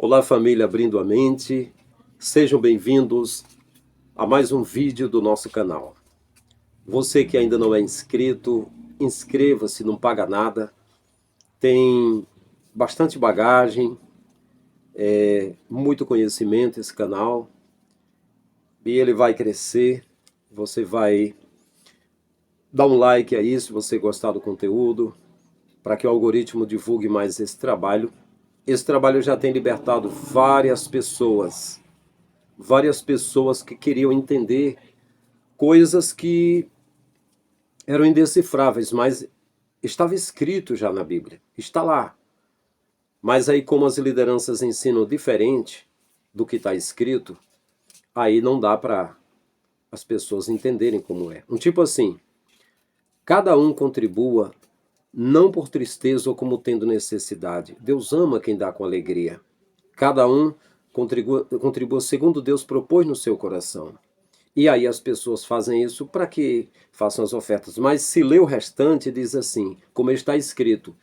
Olá, família Abrindo a Mente. Sejam bem-vindos a mais um vídeo do nosso canal. Você que ainda não é inscrito, inscreva-se, não paga nada. Tem bastante bagagem, muito conhecimento esse canal. E ele vai crescer. Você vai dar um like aí se você gostar do conteúdo, para que o algoritmo divulgue mais esse trabalho. Esse trabalho já tem libertado várias pessoas que queriam entender coisas que eram indecifráveis, mas estava escrito já na Bíblia, está lá. Mas aí, como as lideranças ensinam diferente do que está escrito, aí não dá para as pessoas entenderem como é. Um tipo assim, cada um contribua não por tristeza ou como tendo necessidade. Deus ama quem dá com alegria. Cada um contribua segundo Deus propôs no seu coração. E aí as pessoas fazem isso para que façam as ofertas. Mas se lê o restante, diz assim, como está escrito,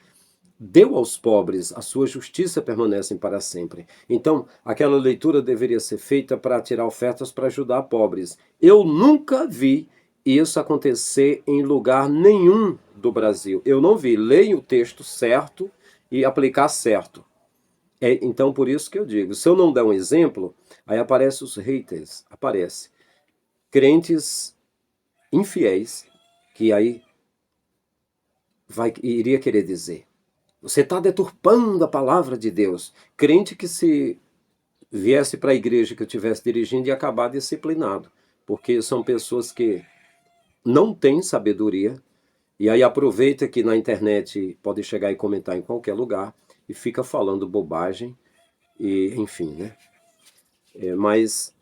deu aos pobres, a sua justiça permanece para sempre. Então, aquela leitura deveria ser feita para tirar ofertas para ajudar pobres. Eu nunca vi isso acontecer em lugar nenhum do Brasil. Eu não vi. Leia o texto certo e aplicar certo. Então, por isso que eu digo, se eu não der um exemplo, aí aparecem os haters, aparece. Crentes infiéis, que aí iria querer dizer, você está deturpando a palavra de Deus. Crente que se viesse para a igreja que eu estivesse dirigindo ia acabar disciplinado, porque são pessoas que não têm sabedoria, e aí aproveita que na internet pode chegar e comentar em qualquer lugar, e fica falando bobagem, e enfim, né? Mas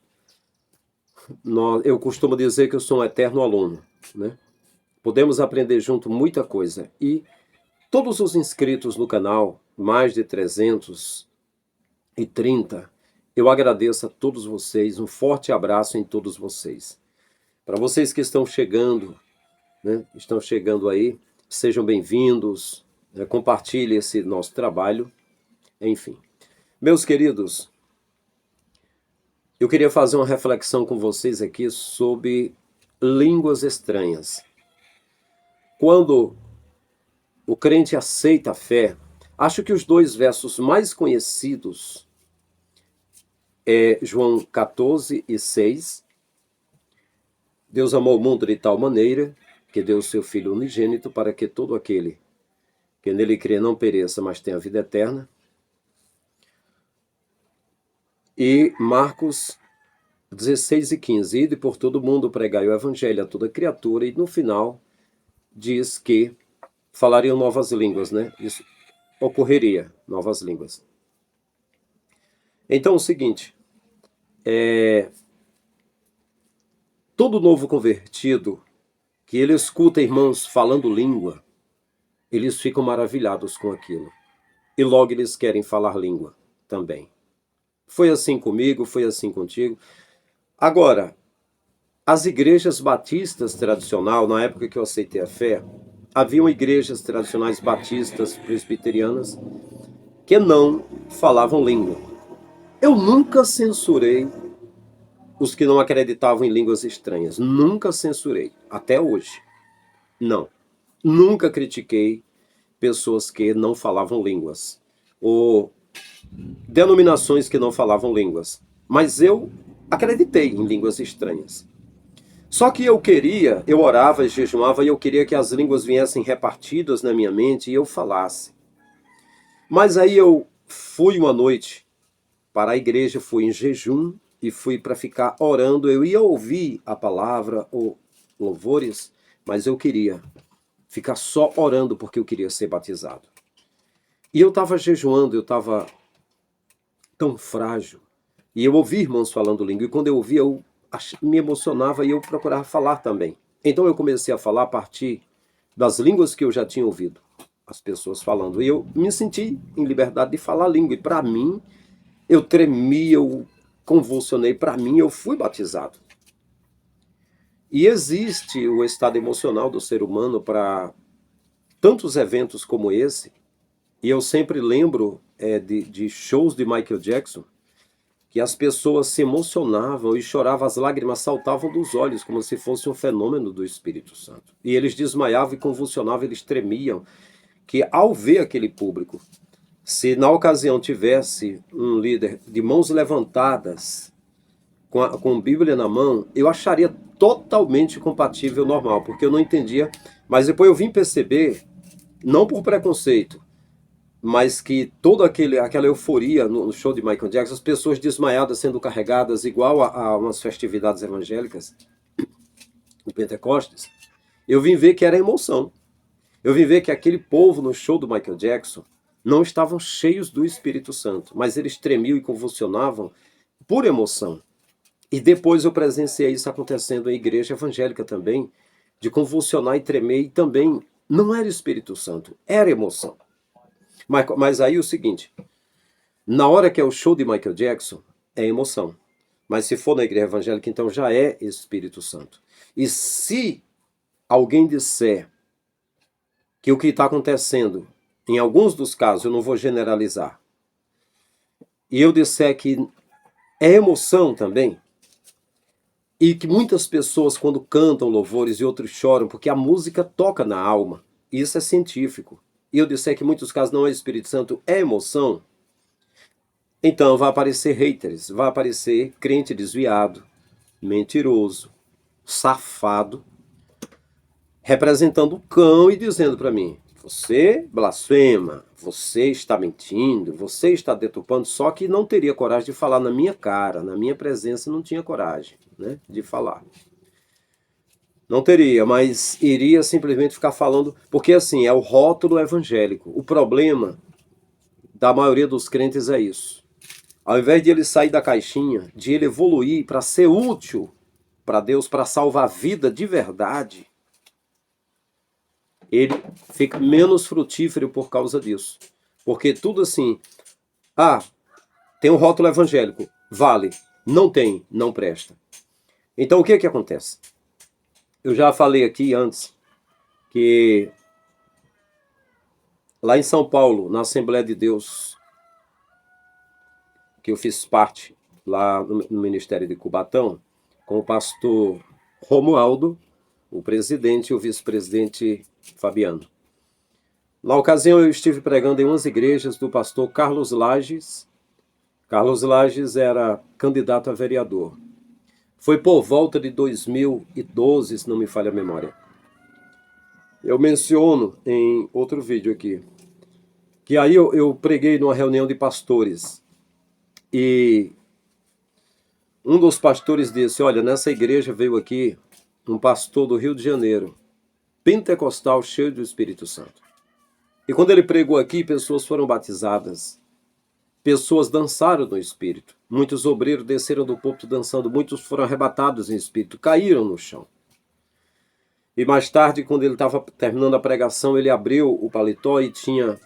eu costumo dizer que eu sou um eterno aluno, né? Podemos aprender junto muita coisa. E todos os inscritos no canal, mais de 330, eu agradeço a todos vocês, um forte abraço em todos vocês. Para vocês que estão chegando, né, estão chegando aí, sejam bem-vindos, né, compartilhe esse nosso trabalho, enfim. Meus queridos, eu queria fazer uma reflexão com vocês aqui sobre línguas estranhas. Quando o crente aceita a fé, acho que os dois versos mais conhecidos é João 14:6. Deus amou o mundo de tal maneira que deu o seu Filho unigênito para que todo aquele que nele crê não pereça, mas tenha a vida eterna. E Marcos 16:15. Ide por todo mundo pregai o evangelho a toda criatura. E no final diz que falariam novas línguas, né? Isso ocorreria, novas línguas. Então, é o seguinte, todo novo convertido que ele escuta irmãos falando língua, eles ficam maravilhados com aquilo. E logo eles querem falar língua também. Foi assim comigo, foi assim contigo. Agora, as igrejas batistas tradicionais, na época que eu aceitei a fé, haviam igrejas tradicionais batistas presbiterianas que não falavam língua. Eu nunca censurei os que não acreditavam em línguas estranhas. Nunca censurei. Até hoje. Não. Nunca critiquei pessoas que não falavam línguas. Ou denominações que não falavam línguas. Mas eu acreditei em línguas estranhas. Só que eu orava e jejuava e eu queria que as línguas viessem repartidas na minha mente e eu falasse. Mas aí eu fui uma noite para a igreja, fui em jejum e fui para ficar orando. Eu ia ouvir a palavra ou louvores, mas eu queria ficar só orando porque eu queria ser batizado. E eu estava jejuando, eu estava tão frágil. E eu ouvi irmãos falando língua, e quando eu ouvia, eu me emocionava e eu procurava falar também. Então eu comecei a falar a partir das línguas que eu já tinha ouvido as pessoas falando. E eu me senti em liberdade de falar a língua. E para mim, eu tremi, eu convulsionei. Para mim, eu fui batizado. E existe o estado emocional do ser humano para tantos eventos como esse. E eu sempre lembro de shows de Michael Jackson, que as pessoas se emocionavam e choravam, as lágrimas saltavam dos olhos, como se fosse um fenômeno do Espírito Santo. E eles desmaiavam e convulsionavam, eles tremiam, que ao ver aquele público, se na ocasião tivesse um líder de mãos levantadas, com Bíblia na mão, eu acharia totalmente compatível normal, porque eu não entendia, mas depois eu vim perceber, não por preconceito, mas que toda aquela euforia no show de Michael Jackson, as pessoas desmaiadas sendo carregadas igual a umas festividades evangélicas, no Pentecostes, eu vim ver que era emoção. Eu vim ver que aquele povo no show do Michael Jackson não estavam cheios do Espírito Santo, mas eles tremiam e convulsionavam por emoção. E depois eu presenciei isso acontecendo em igreja evangélica também, de convulsionar e tremer, e também não era Espírito Santo, era emoção. Mas aí o seguinte, na hora que é o show de Michael Jackson, é emoção. Mas se for na igreja evangélica, então já é Espírito Santo. E se alguém disser que o que está acontecendo, em alguns dos casos, eu não vou generalizar, e eu disser que é emoção também, e que muitas pessoas, quando cantam louvores e outros choram, porque a música toca na alma. Isso é científico. E eu disser que em muitos casos não é Espírito Santo, é emoção. Então vai aparecer haters, vai aparecer crente desviado, mentiroso, safado, representando o cão e dizendo para mim, você blasfema, você está mentindo, você está deturpando, só que não teria coragem de falar na minha cara, na minha presença não tinha coragem, né, de falar. Não teria, mas iria simplesmente ficar falando, porque assim, é o rótulo evangélico. O problema da maioria dos crentes é isso. Ao invés de ele sair da caixinha, de ele evoluir para ser útil para Deus, para salvar a vida de verdade, ele fica menos frutífero por causa disso. Porque tudo assim, tem um rótulo evangélico, vale, não tem, não presta. Então o que acontece? Eu já falei aqui antes que lá em São Paulo, na Assembleia de Deus, que eu fiz parte lá no Ministério de Cubatão, com o pastor Romualdo, o presidente e o vice-presidente Fabiano. Na ocasião eu estive pregando em umas igrejas do pastor Carlos Lages. Carlos Lages era candidato a vereador. Foi por volta de 2012, se não me falha a memória. Eu menciono em outro vídeo aqui, que aí eu preguei numa reunião de pastores, e um dos pastores disse, olha, nessa igreja veio aqui um pastor do Rio de Janeiro, pentecostal, cheio do Espírito Santo. E quando ele pregou aqui, pessoas foram batizadas, pessoas dançaram no Espírito, muitos obreiros desceram do púlpito dançando, muitos foram arrebatados em Espírito, caíram no chão. E mais tarde, quando ele estava terminando a pregação, ele abriu o paletó e tinha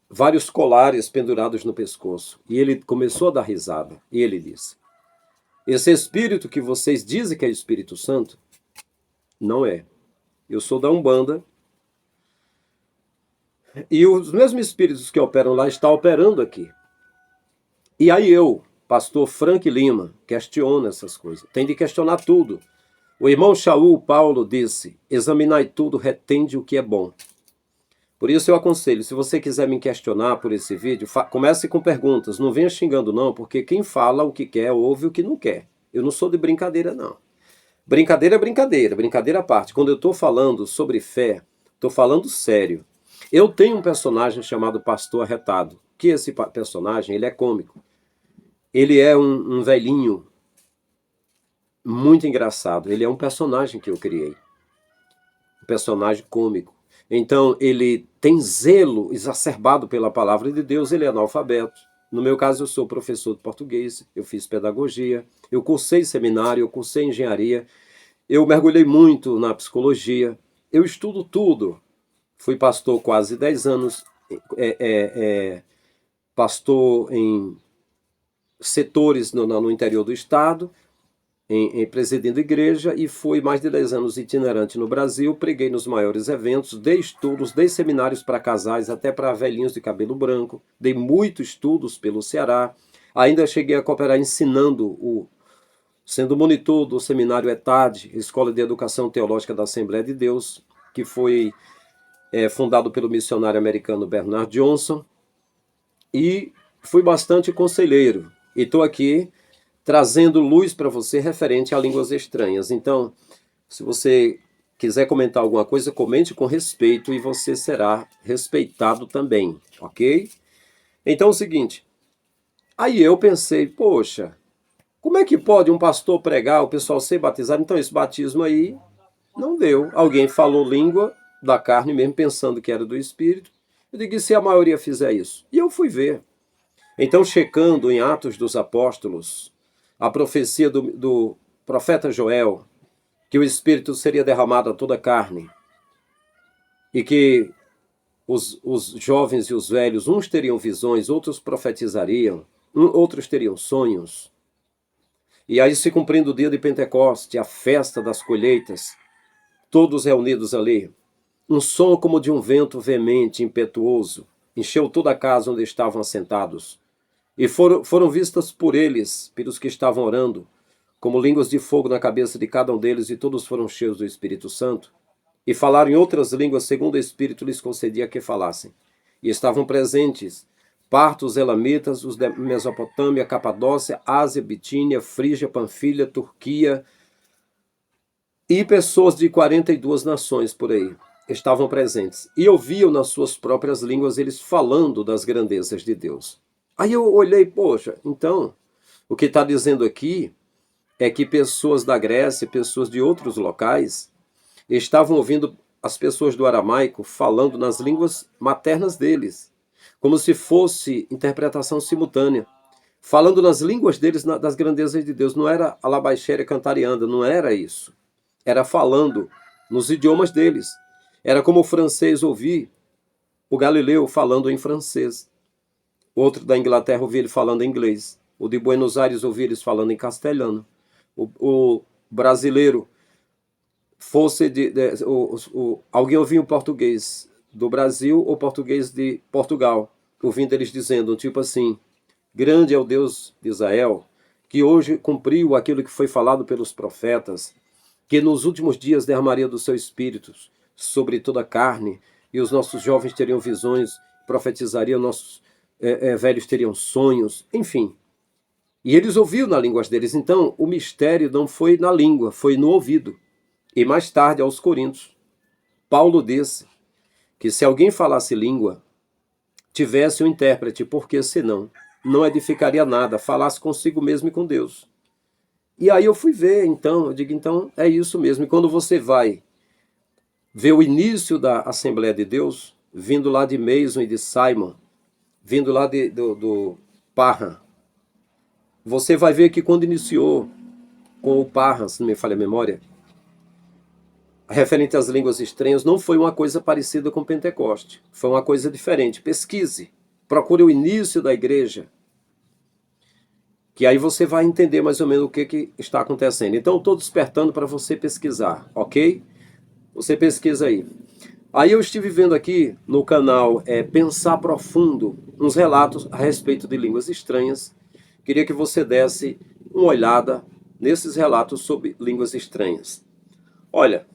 vários colares pendurados no pescoço. E ele começou a dar risada. E ele disse, esse Espírito que vocês dizem que é Espírito Santo, não é. Eu sou da Umbanda. E os mesmos espíritos que operam lá estão operando aqui. E aí eu, pastor Frank Lima, questiono essas coisas. Tem de questionar tudo. O irmão Shaul Paulo disse, examinai tudo, retende o que é bom. Por isso eu aconselho, se você quiser me questionar por esse vídeo, comece com perguntas, não venha xingando não, porque quem fala o que quer, ouve o que não quer. Eu não sou de brincadeira não. Brincadeira é brincadeira, brincadeira à parte. Quando eu estou falando sobre fé, estou falando sério. Eu tenho um personagem chamado Pastor Arretado, que esse personagem, ele é cômico. Ele é um velhinho muito engraçado. Ele é um personagem que eu criei. Um personagem cômico. Então, ele tem zelo exacerbado pela palavra de Deus, ele é analfabeto. No meu caso, eu sou professor de português, eu fiz pedagogia, eu cursei seminário, eu cursei engenharia, eu mergulhei muito na psicologia, eu estudo tudo. Fui pastor quase 10 anos, pastor em setores no interior do estado, presidindo igreja, e fui mais de 10 anos itinerante no Brasil, preguei nos maiores eventos, dei estudos, dei seminários para casais, até para velhinhos de cabelo branco, dei muitos estudos pelo Ceará, ainda cheguei a cooperar ensinando, sendo monitor do seminário ETAD, Escola de Educação Teológica da Assembleia de Deus, que foi fundado pelo missionário americano Bernard Johnson, e fui bastante conselheiro, e estou aqui trazendo luz para você referente a línguas estranhas. Então, se você quiser comentar alguma coisa, comente com respeito e você será respeitado também, ok? Então é o seguinte, aí eu pensei, poxa, como é que pode um pastor pregar, o pessoal ser batizado? Então esse batismo aí não deu. Alguém falou língua da carne mesmo, pensando que era do Espírito. Eu digo, e se a maioria fizer isso? E eu fui ver. Então, checando em Atos dos Apóstolos, a profecia do profeta Joel, que o Espírito seria derramado a toda a carne, e que os jovens e os velhos, uns teriam visões, outros profetizariam, outros teriam sonhos. E aí se cumprindo o dia de Pentecoste, a festa das colheitas, todos reunidos ali, um som como de um vento veemente, impetuoso, encheu toda a casa onde estavam assentados. E foram vistas por eles, pelos que estavam orando, como línguas de fogo na cabeça de cada um deles, e todos foram cheios do Espírito Santo, e falaram em outras línguas, segundo o Espírito lhes concedia que falassem. E estavam presentes partos, elamitas, os da Mesopotâmia, Capadócia, Ásia, Bitínia, Frígia, Panfilha, Turquia, e pessoas de 42 nações por aí estavam presentes. E ouviam nas suas próprias línguas eles falando das grandezas de Deus. Aí eu olhei, poxa, então, o que está dizendo aqui é que pessoas da Grécia, pessoas de outros locais, estavam ouvindo as pessoas do aramaico falando nas línguas maternas deles, como se fosse interpretação simultânea, falando nas línguas deles, das grandezas de Deus. Não era alabaxéria cantarianda, não era isso. Era falando nos idiomas deles. Era como o francês ouvir o Galileu falando em francês. Outro da Inglaterra ouvia ele falando em inglês. O de Buenos Aires ouvia eles falando em castelhano. O brasileiro fosse alguém ouvia o português do Brasil ou português de Portugal, ouvindo eles dizendo, tipo assim, grande é o Deus de Israel, que hoje cumpriu aquilo que foi falado pelos profetas, que nos últimos dias derramaria do seu espírito sobre toda a carne, e os nossos jovens teriam visões, profetizariam, nossos velhos teriam sonhos, enfim. E eles ouviam na língua deles. Então, o mistério não foi na língua, foi no ouvido. E mais tarde, aos Coríntios, Paulo disse que se alguém falasse língua, tivesse um intérprete, porque senão não edificaria nada, falasse consigo mesmo e com Deus. E aí eu fui ver, então, eu digo, então é isso mesmo. E quando você vai ver o início da Assembleia de Deus, vindo lá de Mason e de Simon, vindo lá do Parham, você vai ver que quando iniciou com o Parham, se não me falha a memória, referente às línguas estranhas, não foi uma coisa parecida com Pentecoste. Foi uma coisa diferente. Pesquise. Procure o início da igreja. Que aí você vai entender mais ou menos o que está acontecendo. Então, estou despertando para você pesquisar, ok? Você pesquisa aí. Aí eu estive vendo aqui no canal Pensar Profundo, uns relatos a respeito de línguas estranhas. Queria que você desse uma olhada nesses relatos sobre línguas estranhas. Olha,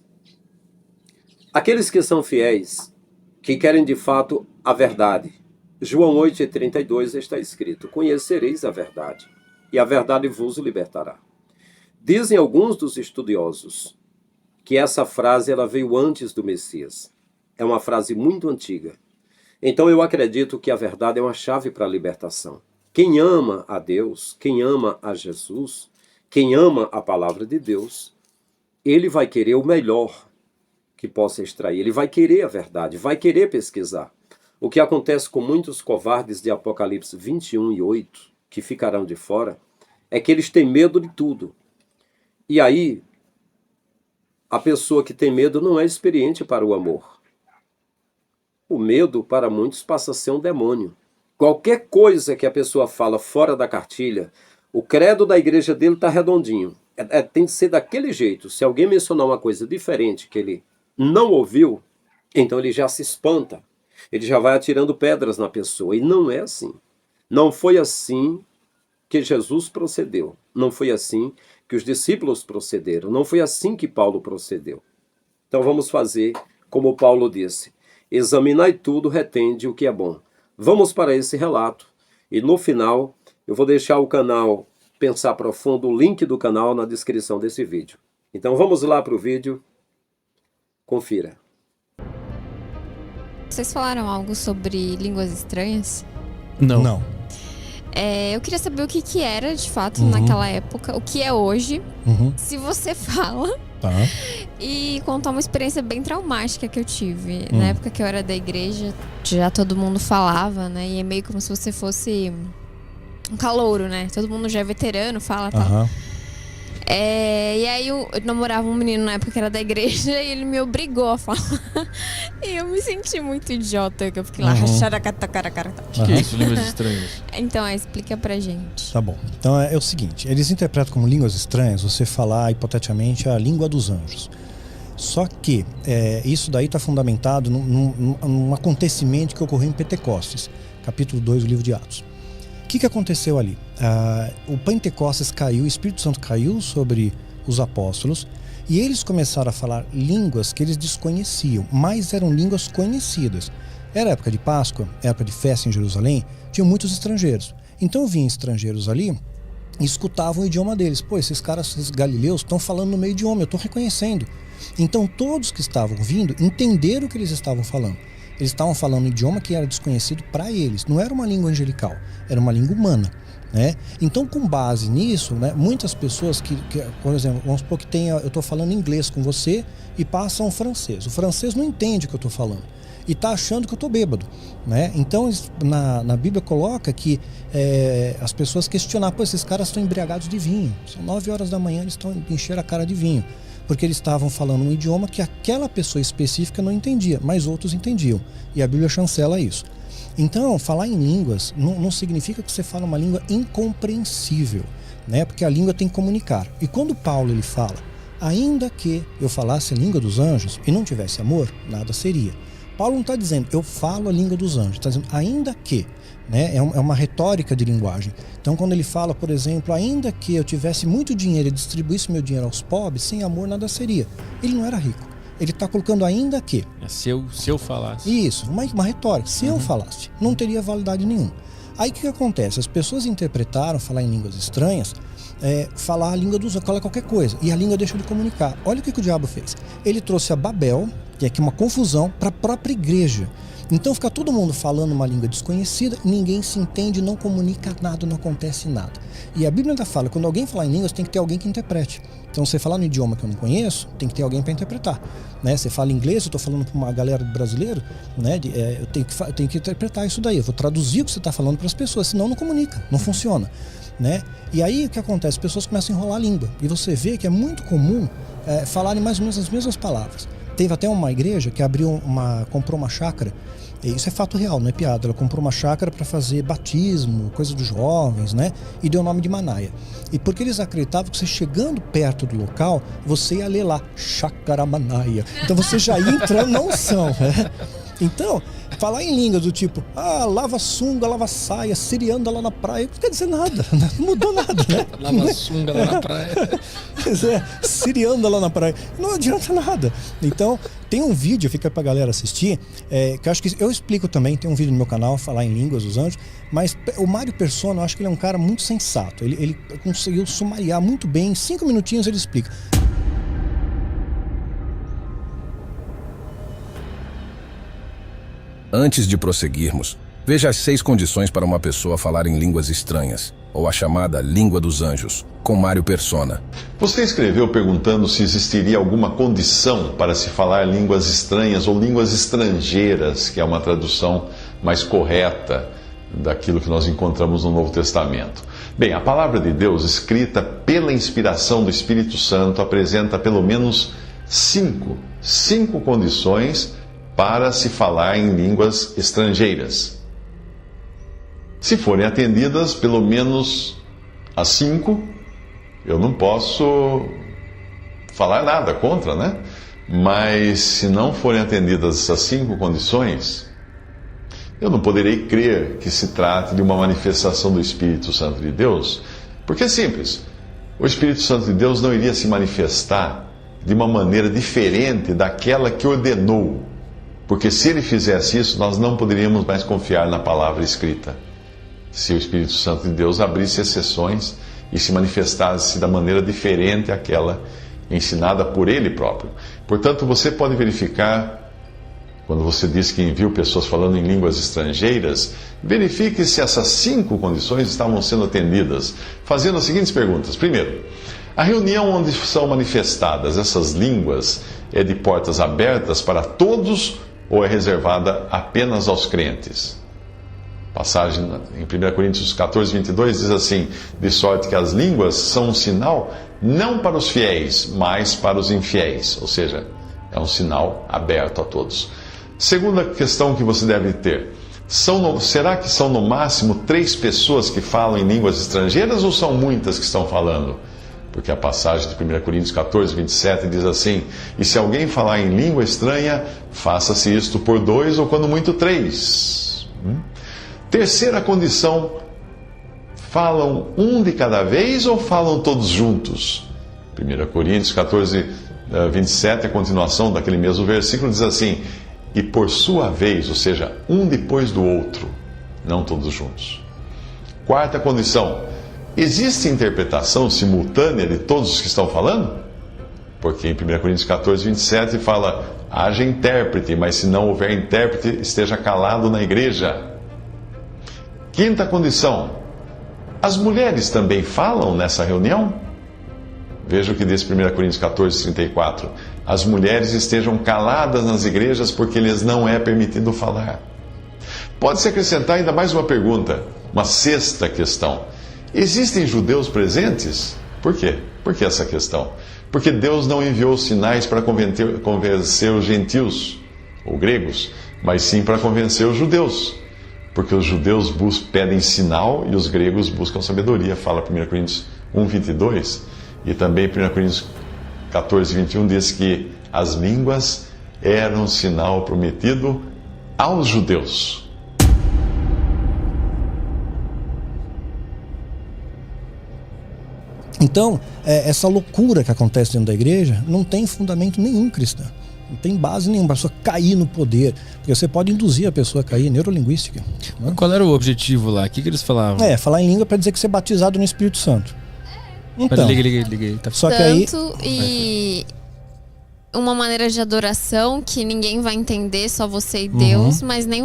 aqueles que são fiéis, que querem de fato a verdade. João 8,32 está escrito, conhecereis a verdade, e a verdade vos libertará. Dizem alguns dos estudiosos que essa frase ela veio antes do Messias. É uma frase muito antiga. Então eu acredito que a verdade é uma chave para a libertação. Quem ama a Deus, quem ama a Jesus, quem ama a palavra de Deus, ele vai querer o melhor que possa extrair. Ele vai querer a verdade, vai querer pesquisar. O que acontece com muitos covardes de Apocalipse 21:8, que ficarão de fora, é que eles têm medo de tudo. E aí, a pessoa que tem medo não é experiente para o amor. O medo, para muitos, passa a ser um demônio. Qualquer coisa que a pessoa fala fora da cartilha, o credo da igreja dele está redondinho. Tem que ser daquele jeito. Se alguém mencionar uma coisa diferente que ele não ouviu, então ele já se espanta. Ele já vai atirando pedras na pessoa. E não é assim. Não foi assim que Jesus procedeu. Não foi assim que os discípulos procederam. Não foi assim que Paulo procedeu. Então vamos fazer como Paulo disse. Examinai tudo, retende o que é bom. Vamos para esse relato. E no final, eu vou deixar o canal Pensar Profundo, o link do canal na descrição desse vídeo. Então vamos lá para o vídeo. Confira. Vocês falaram algo sobre línguas estranhas? Não. Eu queria saber o que era, de fato, naquela época, o que é hoje, se você fala, e contar uma experiência bem traumática que eu tive. Na época que eu era da igreja, já todo mundo falava, né? E é meio como se você fosse um calouro, né? Todo mundo já é veterano, fala e tal. E aí eu namorava um menino na época que era da igreja e ele me obrigou a falar. E eu me senti muito idiota, que eu fiquei lá, O que é isso, línguas estranhas? Então, explica pra gente. Tá bom. Então é o seguinte, eles interpretam como línguas estranhas você falar, hipoteticamente, a língua dos anjos. Só que isso daí está fundamentado num acontecimento que ocorreu em Pentecostes, capítulo 2 do livro de Atos. O que aconteceu ali? O Pentecostes caiu, o Espírito Santo caiu sobre os apóstolos e eles começaram a falar línguas que eles desconheciam, mas eram línguas conhecidas. Era época de Páscoa, época de festa em Jerusalém, tinham muitos estrangeiros. Então vinham estrangeiros ali e escutavam o idioma deles. Pô, esses caras, esses galileus, estão falando no meu idioma, eu estou reconhecendo. Então todos que estavam vindo entenderam o que eles estavam falando. Eles estavam falando um idioma que era desconhecido para eles. Não era uma língua angelical, era uma língua humana, né? Então, com base nisso, né, muitas pessoas que, por exemplo, vamos supor que eu estou falando inglês com você e passa um francês. O francês não entende o que eu estou falando e está achando que eu estou bêbado, né? Então, na Bíblia coloca que as pessoas questionam, pô, esses caras estão embriagados de vinho. São 9 horas da manhã, eles estão enchendo a cara de vinho. Porque eles estavam falando um idioma que aquela pessoa específica não entendia, mas outros entendiam. E a Bíblia chancela isso. Então, falar em línguas não significa que você fala uma língua incompreensível, né? Porque a língua tem que comunicar. E quando Paulo ele fala, ainda que eu falasse a língua dos anjos e não tivesse amor, nada seria. Paulo não está dizendo, eu falo a língua dos anjos, está dizendo, ainda que, né? É uma retórica de linguagem. Então, quando ele fala, por exemplo, ainda que eu tivesse muito dinheiro e distribuísse meu dinheiro aos pobres, sem amor nada seria. Ele não era rico. Ele está colocando ainda que. Se eu falasse. Isso, uma retórica. Se eu falasse, não teria validade nenhuma. Aí o que acontece? As pessoas interpretaram falar em línguas estranhas, falar a língua dos anjos, falar qualquer coisa. E a língua deixou de comunicar. Olha o que o diabo fez. Ele trouxe a Babel, que é aqui uma confusão, para a própria igreja. Então fica todo mundo falando uma língua desconhecida, ninguém se entende, não comunica nada, não acontece nada. E a Bíblia ainda fala, quando alguém falar em línguas, tem que ter alguém que interprete. Então você falar no idioma que eu não conheço, tem que ter alguém para interpretar, né? Você fala inglês, eu estou falando para uma galera brasileira, né? Eu tenho que interpretar isso daí, eu vou traduzir o que você está falando para as pessoas, senão não comunica, não funciona, né? E aí o que acontece? As pessoas começam a enrolar a língua, e você vê que é muito comum falarem mais ou menos as mesmas palavras. Teve até uma igreja que comprou uma chácara, e isso é fato real, não é piada. Ela comprou uma chácara para fazer batismo, coisa dos jovens, né? E deu o nome de Manaia. E porque eles acreditavam que você chegando perto do local, você ia ler lá, Chácara Manaia. Então você já ia entrando na unção, né? Então, falar em língua do tipo, lava sunga, lava saia, sirianda lá na praia, não quer dizer nada, não mudou nada, né? Lava sunga lá na praia. Pois sirianda lá na praia, não adianta nada. Então, tem um vídeo, fica pra galera assistir, que eu acho que eu explico também, tem um vídeo no meu canal, falar em línguas dos anjos, mas o Mário Persona, eu acho que ele é um cara muito sensato, ele conseguiu sumariar muito bem, em 5 minutinhos ele explica. Antes de prosseguirmos, veja as 6 condições para uma pessoa falar em línguas estranhas, ou a chamada língua dos anjos, com Mário Persona. Você escreveu perguntando se existiria alguma condição para se falar línguas estranhas ou línguas estrangeiras, que é uma tradução mais correta daquilo que nós encontramos no Novo Testamento. Bem, a palavra de Deus, escrita pela inspiração do Espírito Santo, apresenta pelo menos 5 condições para se falar em línguas estrangeiras. Se forem atendidas, pelo menos as 5, eu não posso falar nada contra, né? Mas se não forem atendidas essas 5 condições, eu não poderei crer que se trate de uma manifestação do Espírito Santo de Deus, porque é simples. O Espírito Santo de Deus não iria se manifestar de uma maneira diferente daquela que ordenou, porque se ele fizesse isso, nós não poderíamos mais confiar na palavra escrita. Se o Espírito Santo de Deus abrisse exceções e se manifestasse da maneira diferente àquela ensinada por ele próprio. Portanto, você pode verificar, quando você diz que viu pessoas falando em línguas estrangeiras, verifique se essas 5 condições estavam sendo atendidas, fazendo as seguintes perguntas. Primeiro, a reunião onde são manifestadas essas línguas é de portas abertas para todos ou é reservada apenas aos crentes? Passagem em 1 Coríntios 14, 22 diz assim: de sorte que as línguas são um sinal não para os fiéis, mas para os infiéis. Ou seja, é um sinal aberto a todos. Segunda questão que você deve ter: será que são no máximo 3 pessoas que falam em línguas estrangeiras ou são muitas que estão falando? Porque a passagem de 1 Coríntios 14, 27 diz assim: e se alguém falar em língua estranha, faça-se isto por 2 ou quando muito 3. Terceira condição: falam um de cada vez ou falam todos juntos? 1 Coríntios 14, 27, a continuação daquele mesmo versículo, diz assim: e por sua vez, ou seja, um depois do outro, não todos juntos. Quarta condição: existe interpretação simultânea de todos os que estão falando? Porque em 1 Coríntios 14, 27 fala: haja intérprete, mas se não houver intérprete, esteja calado na igreja. Quinta condição: as mulheres também falam nessa reunião? Veja o que diz 1 Coríntios 14, 34. As mulheres estejam caladas nas igrejas porque lhes não é permitido falar. Pode-se acrescentar ainda mais uma pergunta, uma sexta questão. Existem judeus presentes? Por quê? Por que essa questão? Porque Deus não enviou sinais para convencer os gentios, ou gregos, mas sim para convencer os judeus. Porque os judeus pedem sinal e os gregos buscam sabedoria, fala 1 Coríntios 1, 22. E também 1 Coríntios 14, 21 diz que as línguas eram um sinal prometido aos judeus. Então, essa loucura que acontece dentro da igreja não tem fundamento nenhum cristão. Não tem base nenhuma para a pessoa cair no poder. Porque você pode induzir a pessoa a cair, neurolinguística. Né? Qual era o objetivo lá? O que eles falavam? Falar em língua para dizer que você é batizado no Espírito Santo. Então, liguei. Tá. Só que aí... E uma maneira de adoração que ninguém vai entender, só você e Deus, mas nem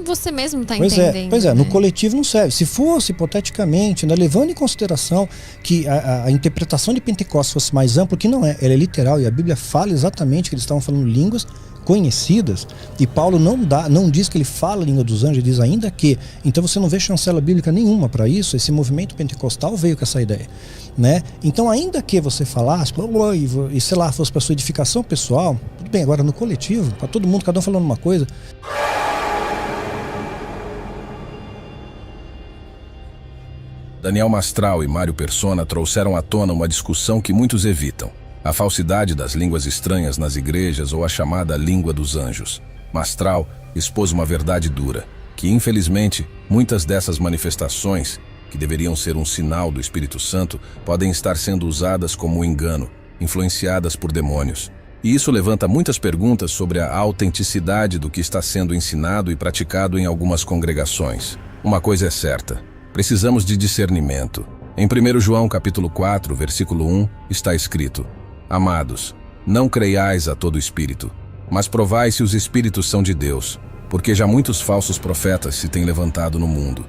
você mesmo está entendendo. Pois é, no coletivo não serve. Se fosse, hipoteticamente, né, levando em consideração que a interpretação de Pentecostes fosse mais ampla, que não é, ela é literal, e a Bíblia fala exatamente que eles estavam falando línguas conhecidas, e Paulo não diz que ele fala a língua dos anjos, ele diz ainda que. Então você não vê chancela bíblica nenhuma para isso. Esse movimento pentecostal veio com essa ideia, né? Então, ainda que você falasse e sei lá, fosse para sua edificação pessoal, tudo bem. Agora no coletivo, para todo mundo, cada um falando uma coisa. Daniel Mastral e Mário Persona trouxeram à tona uma discussão que muitos evitam: a falsidade das línguas estranhas nas igrejas ou a chamada língua dos anjos. Mastral expôs uma verdade dura, que infelizmente muitas dessas manifestações, que deveriam ser um sinal do Espírito Santo, podem estar sendo usadas como um engano, influenciadas por demônios. E isso levanta muitas perguntas sobre a autenticidade do que está sendo ensinado e praticado em algumas congregações. Uma coisa é certa: precisamos de discernimento. Em 1 João capítulo 4, versículo 1, está escrito: amados, não creiais a todo espírito, mas provai se os espíritos são de Deus, porque já muitos falsos profetas se têm levantado no mundo.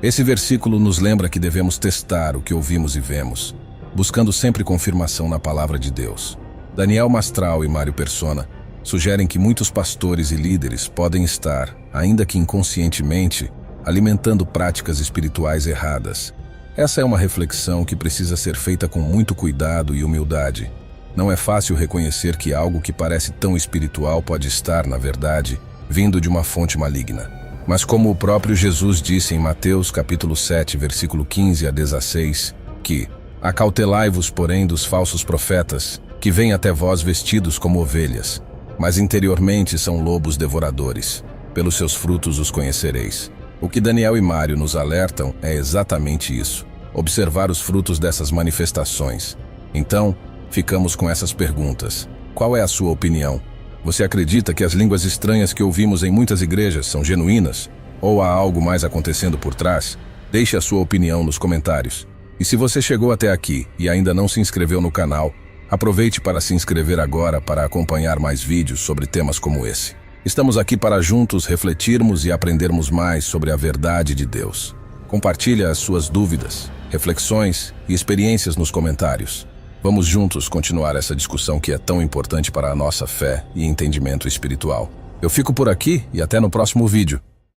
Esse versículo nos lembra que devemos testar o que ouvimos e vemos, buscando sempre confirmação na palavra de Deus. Daniel Mastral e Mário Persona sugerem que muitos pastores e líderes podem estar, ainda que inconscientemente, alimentando práticas espirituais erradas. Essa é uma reflexão que precisa ser feita com muito cuidado e humildade. Não é fácil reconhecer que algo que parece tão espiritual pode estar, na verdade, vindo de uma fonte maligna. Mas como o próprio Jesus disse em Mateus capítulo 7, versículo 15 a 16, que Acautelai-vos, porém, dos falsos profetas, que vêm até vós vestidos como ovelhas, mas interiormente são lobos devoradores. Pelos seus frutos os conhecereis. O que Daniel e Mário nos alertam é exatamente isso: observar os frutos dessas manifestações. Então, ficamos com essas perguntas. Qual é a sua opinião? Você acredita que as línguas estranhas que ouvimos em muitas igrejas são genuínas? Ou há algo mais acontecendo por trás? Deixe a sua opinião nos comentários. E se você chegou até aqui e ainda não se inscreveu no canal, aproveite para se inscrever agora para acompanhar mais vídeos sobre temas como esse. Estamos aqui para juntos refletirmos e aprendermos mais sobre a verdade de Deus. Compartilhe as suas dúvidas, reflexões e experiências nos comentários. Vamos juntos continuar essa discussão que é tão importante para a nossa fé e entendimento espiritual. Eu fico por aqui e até no próximo vídeo.